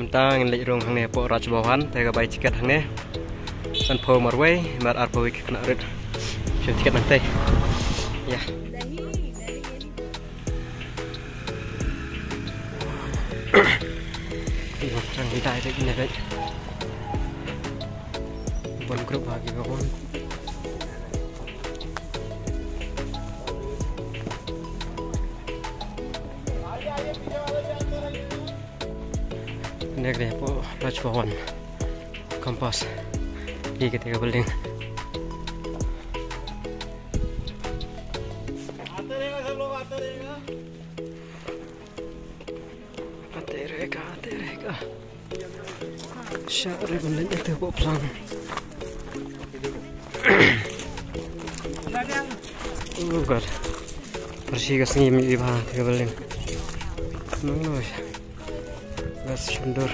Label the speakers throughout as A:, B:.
A: tentang lek rong hang ne po raj bawan te ga bai tiket hang ne san pho marway mar ar po wik kena red tiket nanti ya rang di dai ini dai bon grup lagi kawan ini deh po raj bawan kompas di ketiga building आते रहेगा शायद building itu po plan oh god bersih kesini di bawah ketiga building mana gas sundur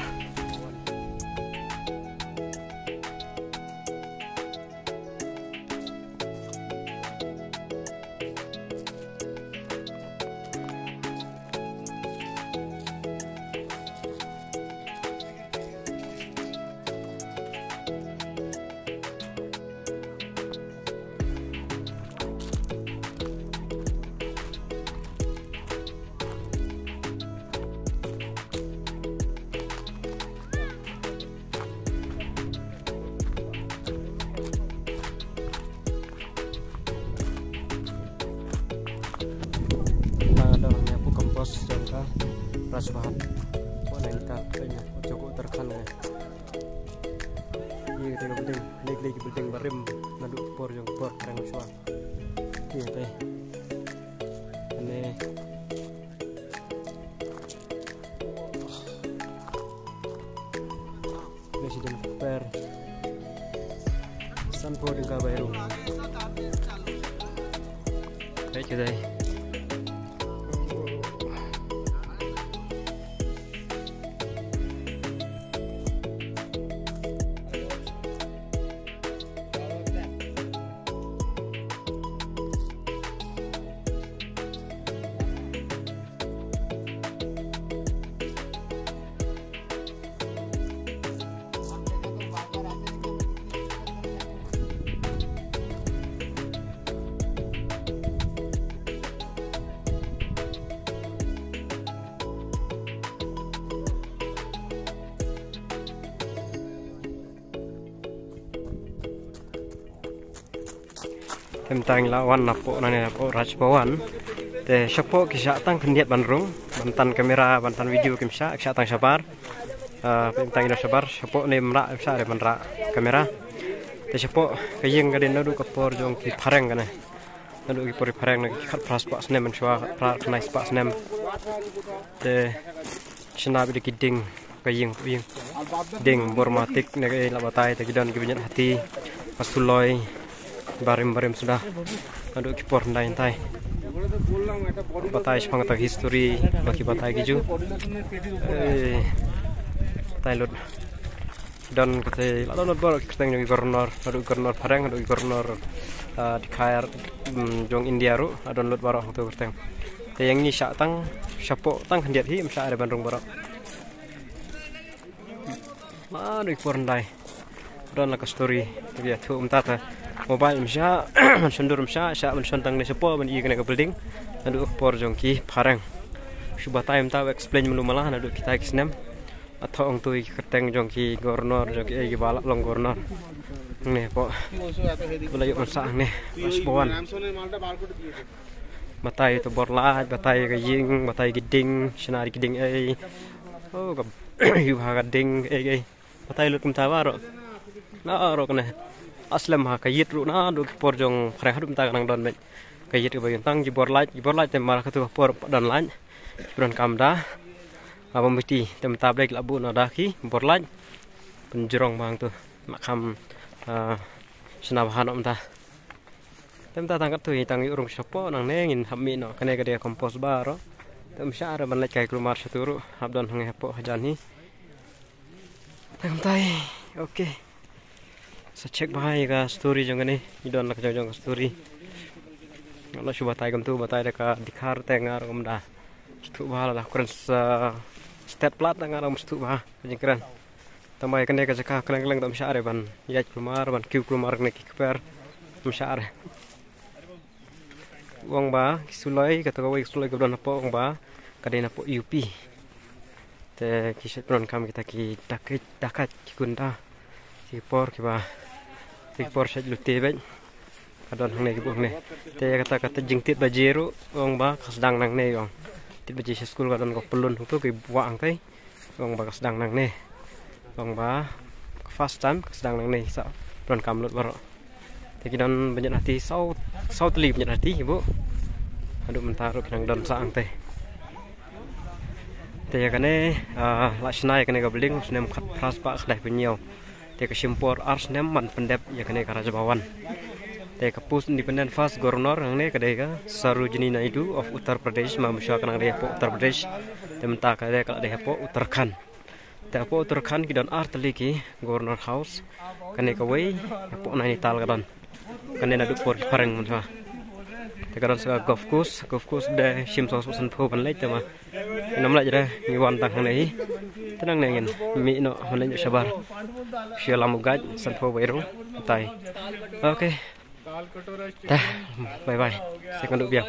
A: jangka rasuhan wanita kayaknya cukup terkenal iya tiga building lagi building barim nadu por yang por karang suan iya teh ini presiden per sanpo dengan baru kayak gitu deh. Tentang lawan napo nane napo raj bawan te syapo kisah tang kendiat bandrung bantan kamera bantan video kimsa kisah tang sabar tentang ina sabar syapo ne mra kisah de bandra kamera te syapo kayeng gade nadu kapor jong ki pareng kana nadu ki pori pareng nak khat pras pas nem shwa pra knai pas nem te shnabi de kiding kayeng kuyeng ding bormatik ne labatai te gidan gibanyan hati pasuloy barim-barim sudah aduk kipor ndain tai batai sepang tak history bagi batai giju tai lot dan kete ladon bor keteng di gubernur aduk gubernur pareng aduk gubernur di khair jong India ru adon lot barok tu keteng te yang ni syak tang syapo tang hendiat hi msa ada bandung barok aduk kipor ndai don la story dia tu umtata mobile msha sundur msha sya mensontang ni sepo men i kena ke building adu por jongki parang suba time ta explain melu malah adu kita kisnem atau ong tu keteng jongki gubernur jongki egi balak long gubernur ne po belayu msa ne pas bawan batai to borla batai gaying batai giding senari giding oh gab yu ha gading batai lut kumtawaro na ro kana aslam ha kayit ru na do por jong phare hadum ta nang don me kayit ke bagian tang jibor light te mar khatu por don lan bron kamda apa mesti tem tablek labu na daki bor light penjerong bang tu makam senabahan om ta tem ta tangkat tu tang urung sopo nang nengin hammi no kane ke dia kompos baro tem syara ban lek kai kelumar saturu habdon ngepo hajani tem tai okay sa check bahai ka story jong ni idon nak jong story Allah suba tai gam tu batai ka dikhar tengar gam da tu bala la kuran stat plat nang aram stu ba keren tambah kan dia ka keleng tam syare ban ya plumar ban kiu plumar ne kiper tam syare wong ba sulai kata kau sulai ke don apa wong ba kadena po UP te kisah pron kam kita ki dakat kikunda ki por ki ba ki por sa lute ben kadon hang ne ki bung ne te kata jingtit bajero wong ba kasdang nang ne wong tit baji school kadon ko pelun tu ki buang te wong ba kasdang nang ne wong ba first time kasdang nang ne sa pron kam lut baro te ki don banyak hati sau teli banyak hati ibu aduh mentar nang don saang te te kane la snai kane ga bling snem khat pras pa khlai penyo te ka simpor arsnem man pendep ya kane ka rajabawan te ka pus independent fast governor nang ne kade ka Sarojini Naidu of Uttar Pradesh ma musya kanang de po Uttar Pradesh te menta ka de po Uttarakhand te po Uttarakhand ki don artli ki governor house kane ka wei po Nainital ka don kane na du por pareng mun te karon sa golf course de simso san pho ban lek te ma nam lek de ngi wan tang nei tenang nengin mi no holen sabar sialam gaj san pho beru tai oke bye bye saya kanduk biang